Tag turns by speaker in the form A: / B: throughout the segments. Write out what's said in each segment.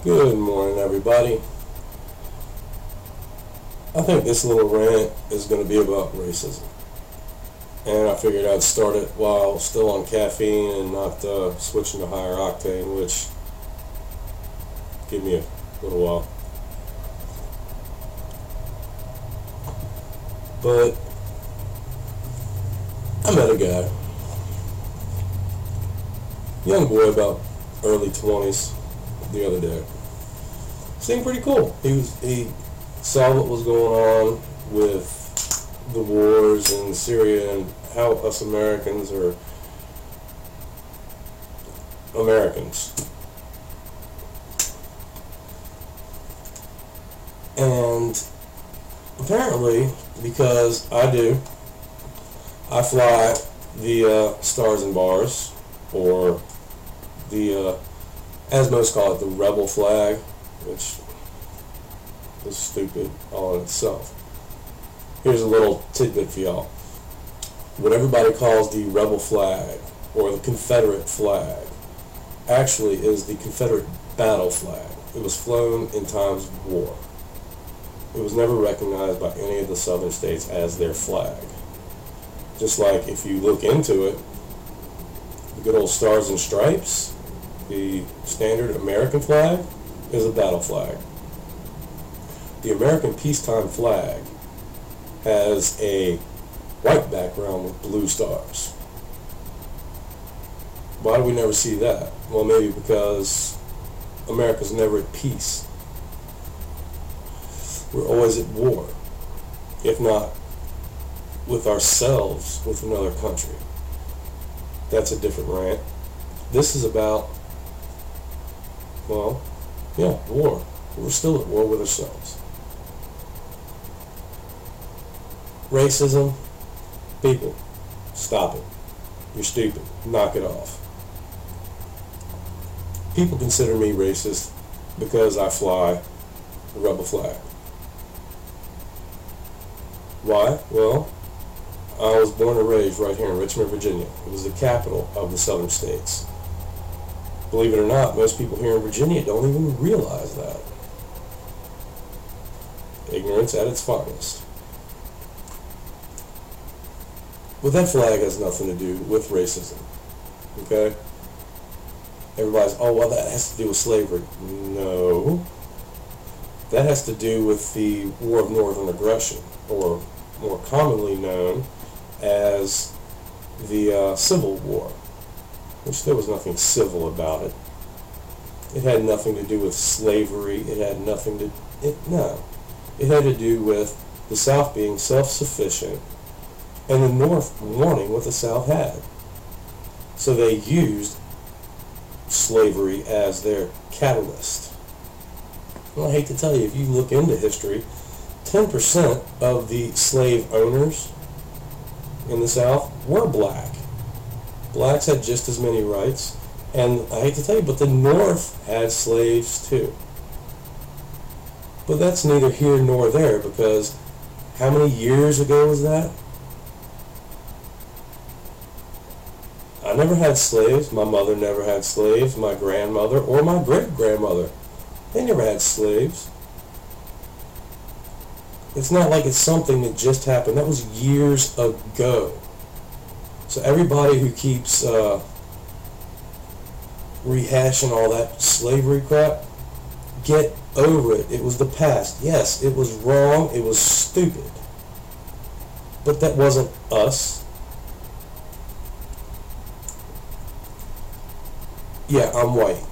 A: Good morning, everybody. I think this little rant is going to be about racism. And I figured I'd start it while still on caffeine and not switching to higher octane, which give me a little while. But I met a guy, young boy about early 20s, the other day. Seemed pretty cool. He saw what was going on with the wars in Syria and how us Americans are Americans. And apparently, because I fly the Stars and Bars, or the, as most call it, the rebel flag, which is stupid all in itself. Here's a little tidbit for y'all. What everybody calls the rebel flag, or the Confederate flag, actually is the Confederate battle flag. It was flown in times of war. It was never recognized by any of the southern states as their flag. Just like if you look into it, the good old Stars and Stripes, the standard American flag, is a battle flag. The American peacetime flag has a white background with blue stars. Why do we never see that? Well, maybe because America's never at peace. We're always at war, if not with ourselves, with another country. That's a different rant. This is about, well, yeah, war. We're still at war with ourselves. Racism, people, stop it. You're stupid. Knock it off. People consider me racist because I fly the rebel flag. Why? Well, I was born and raised right here in Richmond, Virginia. It was the capital of the southern states. Believe it or not, most people here in Virginia don't even realize that. Ignorance at its finest. But that flag has nothing to do with racism. Okay? Everybody's, oh, well, that has to do with slavery. No. That has to do with the War of Northern Aggression, or more commonly known as the Civil War, which there was nothing civil about it. It had nothing to do with slavery. It had nothing to, no. It had to do with the South being self-sufficient and the North wanting what the South had. So they used slavery as their catalyst. Well, I hate to tell you, if you look into history, 10% of the slave owners in the South were black. Blacks had just as many rights, and I hate to tell you, but the North had slaves too. But that's neither here nor there, because how many years ago was that? I never had slaves. My mother never had slaves. My grandmother or my great-grandmother, they never had slaves. It's not like it's something that just happened. That was years ago. So everybody who keeps rehashing all that slavery crap, get over it. It was the past. Yes, it was wrong. It was stupid. But that wasn't us. Yeah, I'm white.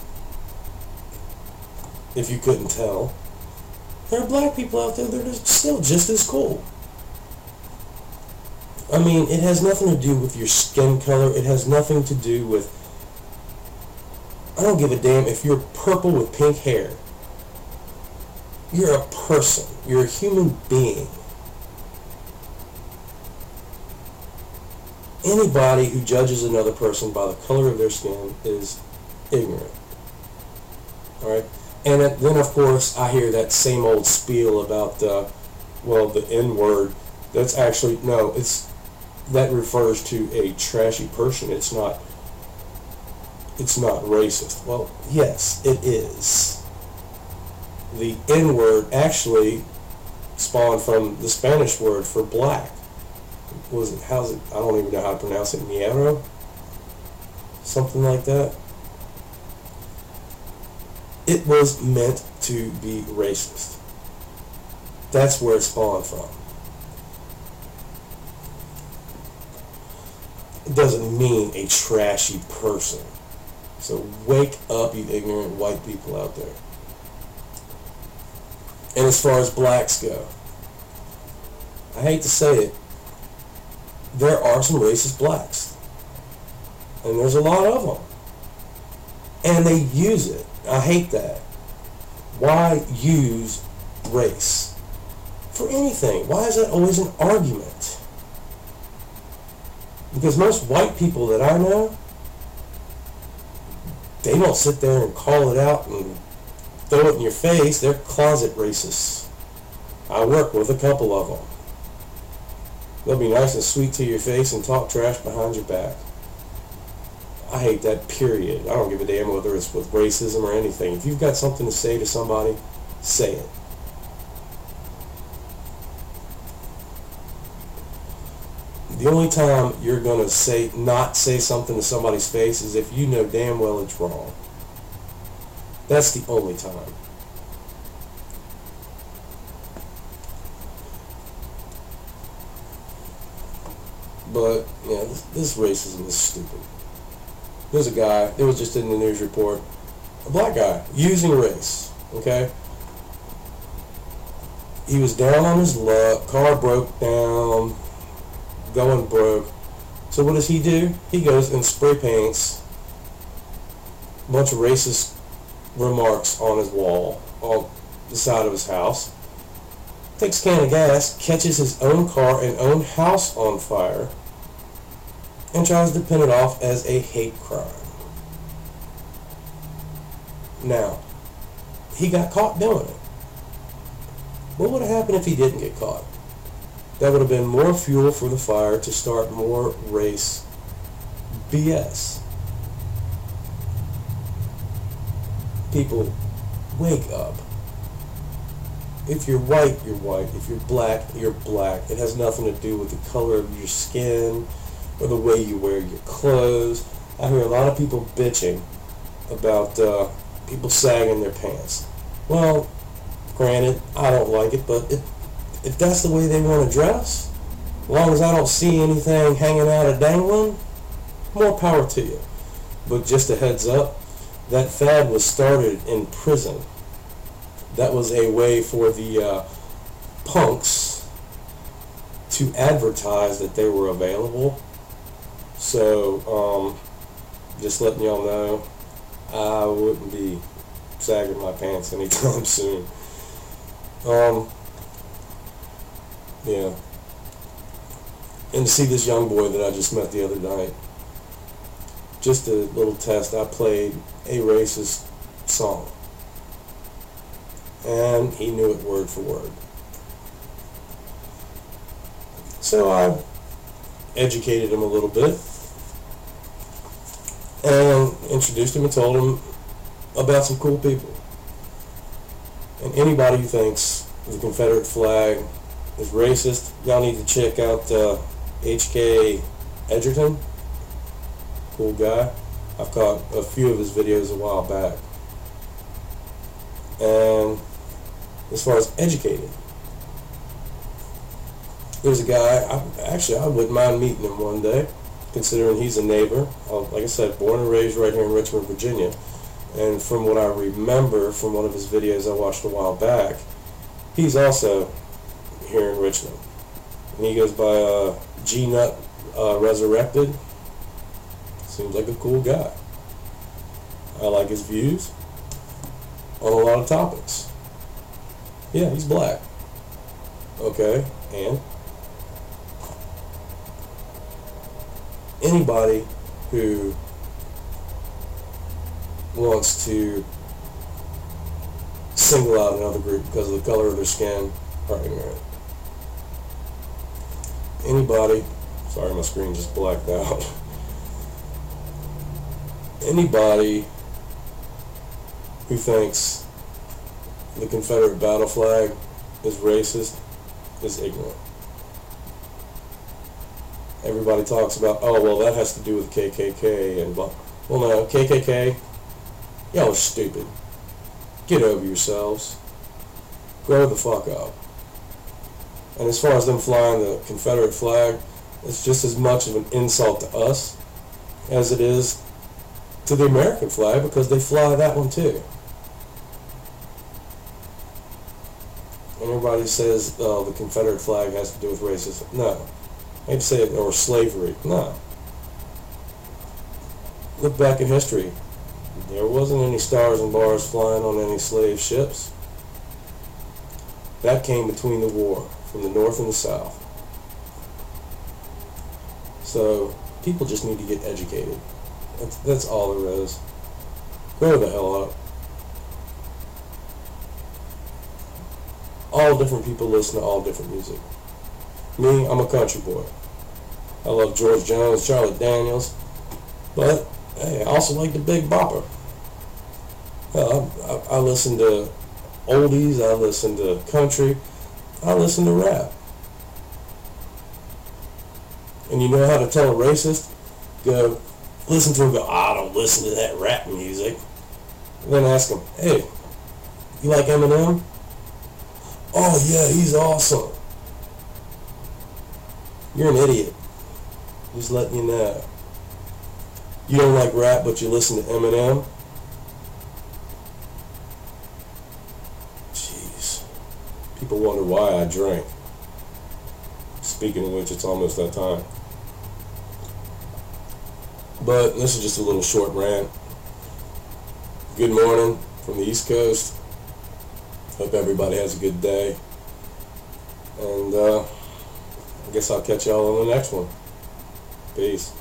A: If you couldn't tell. There are black people out there that are still just as cool. I mean, it has nothing to do with your skin color. It has nothing to do with... I don't give a damn if you're purple with pink hair. You're a person. You're a human being. Anybody who judges another person by the color of their skin is ignorant. Alright? And then, of course, I hear that same old spiel about, the N-word. That's actually, no, that refers to a trashy person. It's not racist. Well, yes, it is. the N word actually spawned from the Spanish word for black. Was it, how's it, I don't even know how to pronounce it, Niero? Something like that. It was meant to be racist. That's where it spawned from. It doesn't mean a trashy person. So wake up, you ignorant white people out there. And as far as blacks go, I hate to say it, there are some racist blacks. And there's a lot of them. And they use it. I hate that. Why use race for anything? Why is that always an argument? Because most white people that I know, they don't sit there and call it out and throw it in your face. They're closet racists. I work with a couple of them. They'll be nice and sweet to your face and talk trash behind your back. I hate that, period. I don't give a damn whether it's with racism or anything. If you've got something to say to somebody, say it. The only time you're going to not say something to somebody's face is if you know damn well it's wrong. That's the only time. But, yeah, this racism is stupid. There's a guy, it was just in the news report, a black guy, using race, okay? He was down on his luck, car broke down, going broke. So what does he do? He goes and spray paints a bunch of racist remarks on his wall, on the side of his house, takes a can of gas, catches his own car and own house on fire, and tries to pin it off as a hate crime. Now, he got caught doing it. What would have happened if he didn't get caught? That would have been more fuel for the fire to start more race BS. People, wake up. If you're white, you're white. If you're black, you're black. It has nothing to do with the color of your skin or the way you wear your clothes. I hear a lot of people bitching about people sagging their pants. Well, granted, I don't like it, but if that's the way they want to dress, as long as I don't see anything hanging out or dangling, more power to you. But just a heads up, that fad was started in prison. That was a way for the punks to advertise that they were available. So, just letting y'all know, I wouldn't be sagging my pants anytime soon. Yeah. And to see this young boy that I just met the other night, just a little test, I played a racist song. And he knew it word for word. So I educated him a little bit and introduced him and told him about some cool people. And anybody who thinks the Confederate flag is racist, y'all need to check out H.K. Edgerton. Cool guy. I've caught a few of his videos a while back. And as far as educated, there's a guy, I wouldn't mind meeting him one day, considering he's a neighbor. Like I said, born and raised right here in Richmond, Virginia. And from what I remember from one of his videos I watched a while back, he's also here in Richmond. And he goes by GNUTresurrected. Seems like a cool guy. I like his views on a lot of topics. Yeah, he's black. Okay, and anybody who wants to single out another group because of the color of their skin are ignorant. Anybody, sorry my screen just blacked out. Anybody who thinks the Confederate battle flag is racist is ignorant. Everybody talks about, oh, well, that has to do with KKK and blah. Well, no, KKK, y'all are stupid. Get over yourselves. Grow the fuck up. And as far as them flying the Confederate flag, it's just as much of an insult to us as it is to the American flag, because they fly that one too. And everybody says, oh, the Confederate flag has to do with racism. No. I hate to say it, or slavery. No. Look back at history. There wasn't any stars and bars flying on any slave ships. That came between the war, from the North and the South. So, people just need to get educated. That's all there is. Grow the hell up. All different people listen to all different music. Me, I'm a country boy. I love George Jones, Charlie Daniels, but hey, I also like the Big Bopper. I listen to oldies, I listen to country, I listen to rap. And you know how to tell a racist? Go listen to him, go, I don't listen to that rap music. And then ask him, hey, you like Eminem? Oh yeah, he's awesome. You're an idiot. Just letting you know. You don't like rap, but you listen to Eminem? Jeez. People wonder why I drink. Speaking of which, it's almost that time. But this is just a little short rant. Good morning from the East Coast. Hope everybody has a good day. And I guess I'll catch y'all on the next one. Peace.